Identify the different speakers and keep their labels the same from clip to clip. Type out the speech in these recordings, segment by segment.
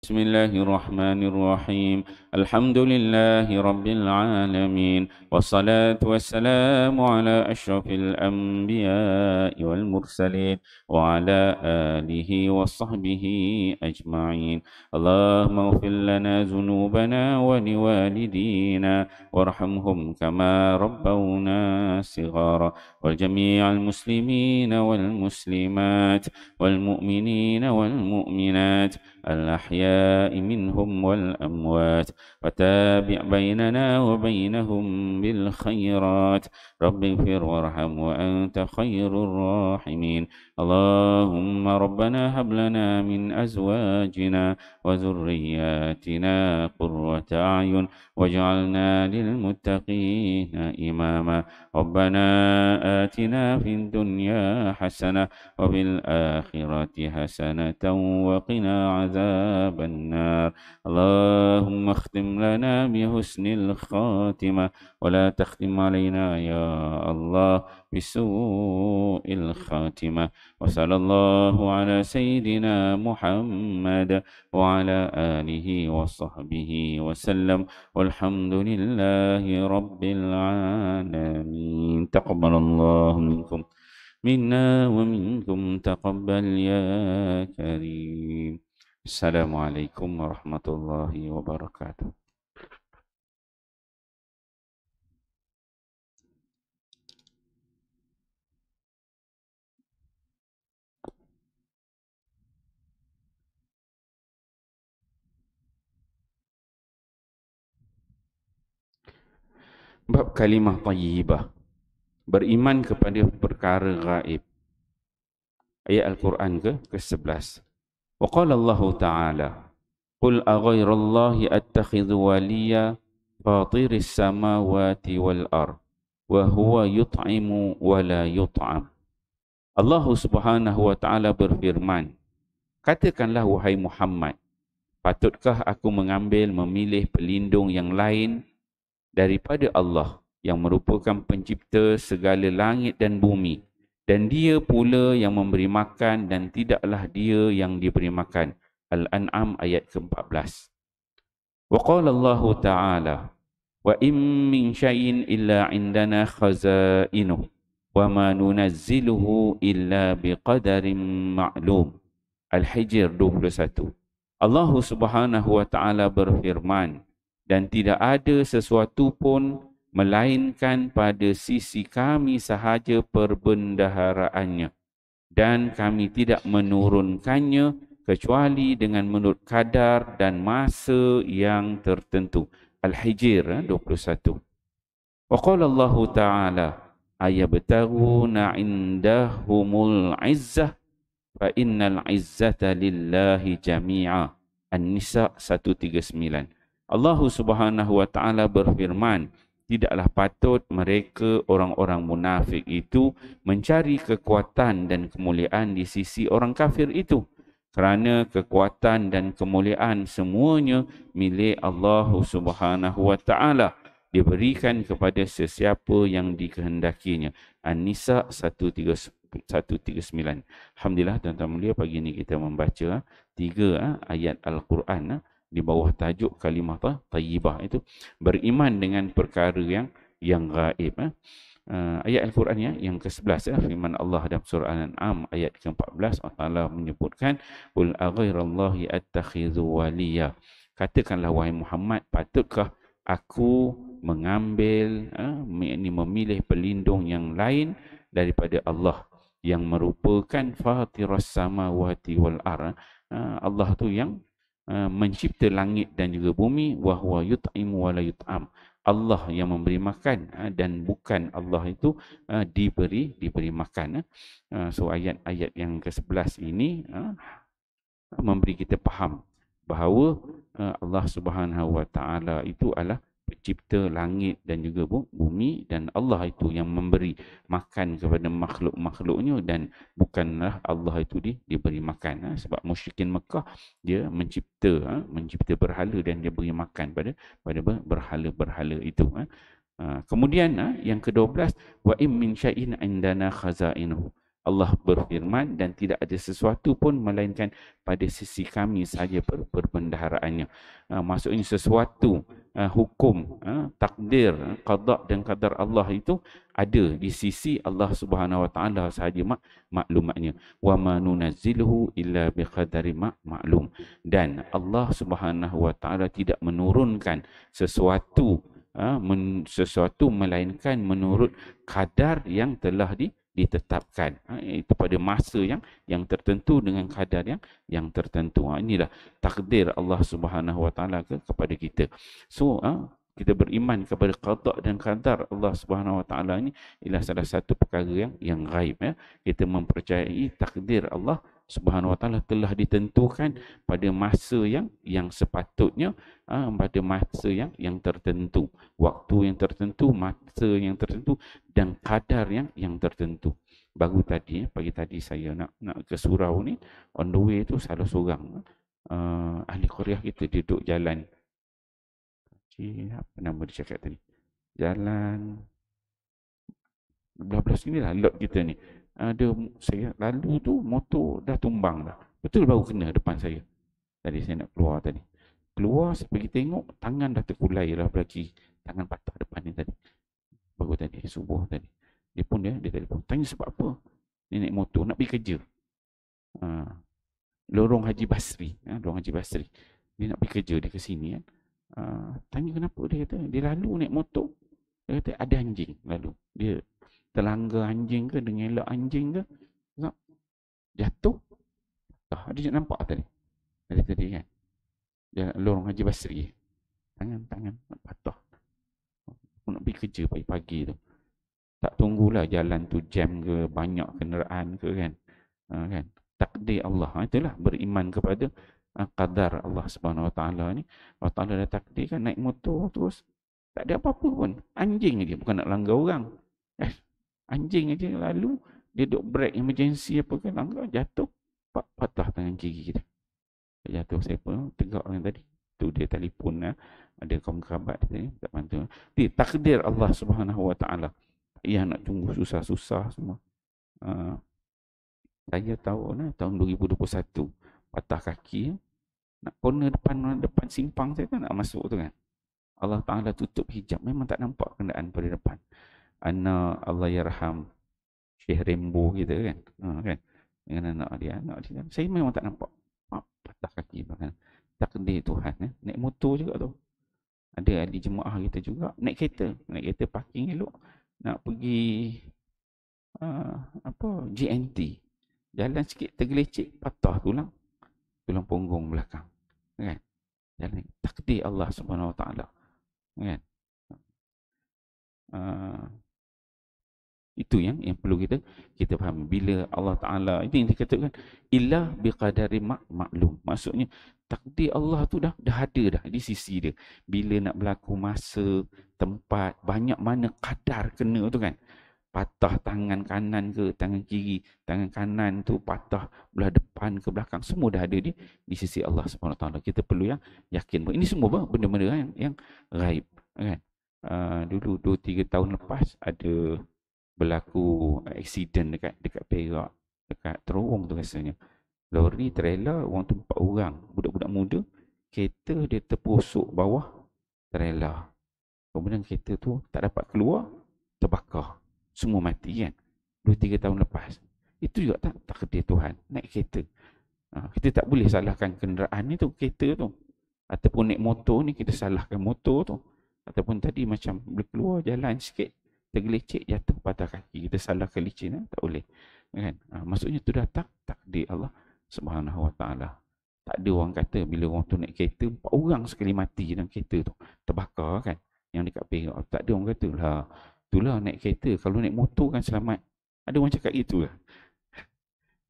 Speaker 1: بسم الله الرحمن الرحيم الحمد لله رب العالمين والصلاة والسلام على أشرف الأنبياء والمرسلين وعلى آله وصحبه أجمعين اللهم اغفر لنا ذنوبنا ولوالدينا وارحمهم كما ربونا صغارا والجميع المسلمين والمسلمات والمؤمنين والمؤمنات الأحياء منهم والأموات وتابع بيننا وبينهم بالخيرات رب اغفر وارحم وأنت خير الراحمين اللهم ربنا هب لنا من أزواجنا وذرياتنا قرة أعين واجعلنا للمتقين إماما ربنا آتنا في الدنيا حسنة وفي الآخرة حسنة وقنا عذاب النار اللهم اختم لنا بحسن الخاتمة ولا تختم علينا يا الله بسوء الخاتمة وصلى الله على سيدنا محمد وعلى آله وصحبه وسلم والحمد لله رب العالمين تقبل الله منكم منا ومنكم تقبل يا كريم Assalamualaikum warahmatullahi wabarakatuh. Bab kalimah tayyibah. Beriman kepada perkara gaib. Ayat Al-Quran ke-11. Wa qala Allah Ta'ala Qul aghairallahi attakhidhu waliya fatiris samawati wal ard wa huwa yut'imu wa la yut'am. Allah Subhanahu wa Ta'ala berfirman, katakanlah wahai Muhammad, patutkah aku memilih pelindung yang lain daripada Allah yang merupakan pencipta segala langit dan bumi, dan dia pula yang memberi makan dan tidaklah dia yang diberi makan. Al-An'am ayat ke-14. Wa qala Allah Ta'ala wa in min syai'in illa indana khaza'inuh wa ma nunazziluhu illa biqadarin ma'lum. Al-Hijr 21. Allah Subhanahu wa Ta'ala berfirman, dan tidak ada sesuatu pun melainkan pada sisi kami sahaja perbendaharaannya, dan kami tidak menurunkannya kecuali dengan menurut kadar dan masa yang tertentu. Al-Hijr 21. Wa qala Allah Ta'ala ayabtaghuna indahumul izzah fa innal izzata lillahi jami'a. An-Nisa 139. Allah Subhanahu wa Ta'ala berfirman, tidaklah patut mereka orang-orang munafik itu mencari kekuatan dan kemuliaan di sisi orang kafir itu, kerana kekuatan dan kemuliaan semuanya milik Allah Subhanahu wa Ta'ala, diberikan kepada sesiapa yang dikehendakinya. An-Nisa 139. Alhamdulillah tuan-tuan mulia, pagi ini kita membaca 3 ayat Al-Quran di bawah tajuk kalimah tayyibah, itu beriman dengan perkara yang gaib. Ayat Al-Quran yang ke-11, firman Allah dalam surah Al-An'am ayat ke-14, Allah menyebutkan qul aghairallahi attakhidhu waliya. Katakanlah wahai Muhammad, patutkah aku memilih pelindung yang lain daripada Allah yang merupakan fatiras samawati wal ard. Allah tu yang mencipta langit dan juga bumi, wa huwa yut'imu wa la yut'am. Allah yang memberi makan dan bukan Allah itu diberi makan. So ayat-ayat yang ke-11 ini memberi kita faham bahawa Allah Subhanahu wa Ta'ala itu adalah pencipta langit dan juga bumi, dan Allah itu yang memberi makan kepada makhluk-makhluknya, dan bukanlah Allah itu diberi makan. Sebab musyrikin Mekah dia mencipta berhala dan dia beri makan pada berhala-berhala itu. Kemudian yang ke-12, wa in min syai'in indana khaza'inuhu. Allah berfirman, dan tidak ada sesuatu pun melainkan pada sisi kami sahaja perbendaharaannya. Maksudnya sesuatu, hukum, takdir, qada dan qadar Allah itu ada di sisi Allah Subhanahu Wa Taala sahaja maklumatnya. Wa ma nunazziluhu illa biqadari maklum. Dan Allah Subhanahu Wa Taala tidak menurunkan sesuatu melainkan menurut kadar yang telah ditetapkan, itu pada masa yang tertentu dengan kadar yang tertentu. Inilah takdir Allah Subhanahu Wa Taala kepada kita. So kita beriman kepada qada dan qadar Allah Subhanahu Wa Taala ini ialah salah satu perkara yang ghaib. Kita mempercayai takdir Allah Subhanahu Wa Taala telah ditentukan pada masa yang sepatutnya, pada masa yang tertentu, waktu yang tertentu, masa yang tertentu dan kadar yang tertentu. Baru tadi, pagi tadi saya nak ke surau ni, on the way tu salah seorang ahli Korea kita duduk jalan, apa nama dia cakap tadi, jalan belah-belah sini lah lot kita ni. Saya lalu tu motor dah tumbang dah. Betul baru kena depan saya. Tadi saya nak keluar tadi. Keluar saya pergi tengok, tangan dah terkulai lah belaki. Tangan patah depan ni tadi. Baru tadi, subuh tadi. Dia telefon. Tanya sebab apa? Dia naik motor, nak pergi kerja. Lorong Haji Basri. Lorong Haji Basri. Dia nak pergi kerja, dia ke sini kan. Tanya kenapa, dia kata, dia lalu naik motor. Dia kata ada anjing lalu. Dia terlanggar anjing ke, dengan elak anjing ke, jatuh. Dia nampak tadi kan, dia lorong Haji Basri, tangan patah. Aku nak pergi kerja pagi-pagi tu, tak tunggulah jalan tu jam ke, banyak kenderaan ke kan, kan takdir Allah. Itulah beriman kepada qadar Allah Subhanahu Wa Taala ni. Allah Taala dah takdirkan naik motor terus tak ada apa-apa pun, anjing dia, bukan nak langgar orang, anjing aja lalu dia duk break emergency apa ke, langgar, jatuh, patah tangan kiri kita. Jatuh, saya pun tegak orang tadi tu, dia telefon ada kaum kerabat dia tak bantu. Dia takdir Allah Subhanahu Wa Taala. Yang nak tunggu susah-susah semua. Saya tahu tahun 2021 patah kaki, nak corner depan simpang saya kan, nak masuk tu kan, Allah Taala tutup hijab, memang tak nampak kenderaan pada depan. Anak Allah yarham Syekh Rembo kita kan, kan dengan anak dia, saya memang tak nampak, patah kaki bahkan. Takdir Tuhan. Naik motor juga tu, ada ahli jemaah kita juga naik kereta parking elok, nak pergi GNT, jalan sikit tergelecek, patah tulang punggung belakang kan. Jalan takdir Allah Subhanahu Wa Taala kan. Itu yang perlu kita faham. Bila Allah Ta'ala, itu yang dikatakan illa biqadari maklum. Maksudnya takdir Allah tu dah ada dah di sisi dia. Bila nak berlaku masa, tempat, banyak mana kadar kena tu kan. Patah tangan kanan ke tangan kiri, tangan kanan tu patah belah depan ke belakang, semua dah ada di sisi Allah Subhanahu Wa Taala. Kita perlu yakin. Ini semua benda-benda yang ghaib kan. Dulu 2-3 tahun lepas ada berlaku accident dekat Perak, dekat Terowong tu rasanya. Lori trailer, orang tu 4 orang, budak-budak muda, kereta dia terpusuk bawah trailer. Kemudian kereta tu tak dapat keluar, terbakar. Semua mati kan. 2-3 tahun lepas. Itu juga takdir Tuhan, naik kereta. Kita tak boleh salahkan kenderaan ni tu, kereta tu. Ataupun naik motor ni, kita salahkan motor tu. Ataupun tadi macam boleh keluar jalan sikit, tergelecek, jatuh, patah kaki, kita salahkan licin, tak boleh kan. Maksudnya tu dah takdir Allah Subhanahu Wa Taala. Tak ada orang kata bila orang tu naik kereta 4 orang sekali mati dalam kereta tu, terbakar kan, yang dekat Perak. Tak ada orang kata lah, itulah naik kereta, kalau naik motor kan selamat. Ada orang cakap gitu lah.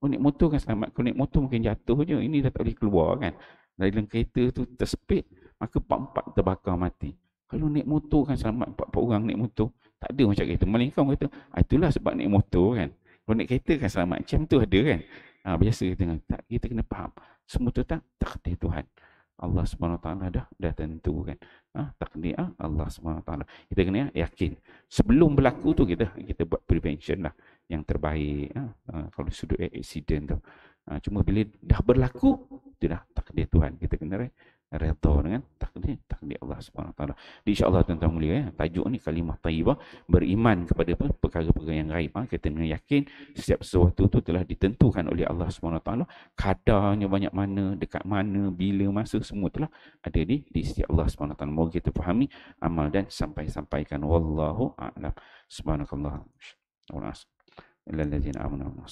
Speaker 1: Kalau naik motor kan selamat, kalau naik motor mungkin jatuh je, ini dah tak boleh keluar kan. Dalam kereta tu tersepit, maka 4-4 terbakar mati. Kalau naik motor kan selamat, 4 orang naik motor. Tak ada macam kereta. Melainkan orang kata, itulah sebab naik motor kan. Kalau naik kereta kan selamat. Macam tu ada kan. Biasa kita kena faham. Semua tu takdir Tuhan. Allah Subhanahu Wa Taala dah tentukan. Takdir Allah Subhanahu Wa Taala. Kita kena yakin. Sebelum berlaku tu kita buat prevention lah yang terbaik. Kalau sudut accident tu. Cuma bila dah berlaku, itu dah takdir Tuhan. Kita kena redha dengan takdir Allah Subhanahu Wa Taala. Insya-Allah tuan-tuan mulia, tajuk ni kalimah thayyibah, beriman kepada perkara-perkara yang gaib. Kita kena yakin setiap sesuatu tu telah ditentukan oleh Allah Subhanahu Wa Taala. Kadarnya banyak mana, dekat mana, bila, masa, semua telah ada di setiap Allah Subhanahu Wa Taala. Moga kita fahami, amal dan sampaikan. Wallahu a'lam. Subhanakallah. Illalladzina amanu wa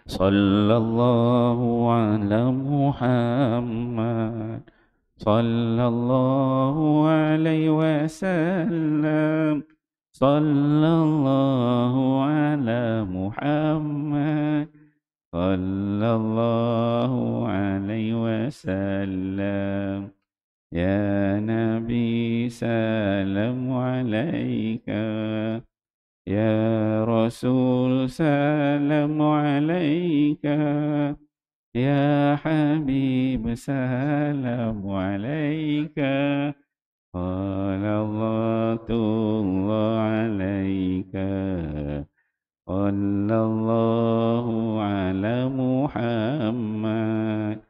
Speaker 1: sallallahu ala Muhammad sallallahu alaihi wasallam sallallahu ala Muhammad sallallahu alaihi wasallam ya Nabi salam alaika ya Rasul salam alaika ya Habib salam alaika Salawatullah alaika Sallallahu ala Muhammad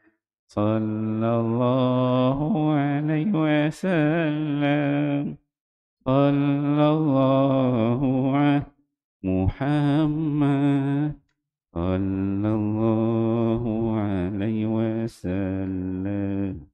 Speaker 1: Sallallahu alaihi wasallam Sallallahu ala Muhammad Sallallahu alaihi wasallam.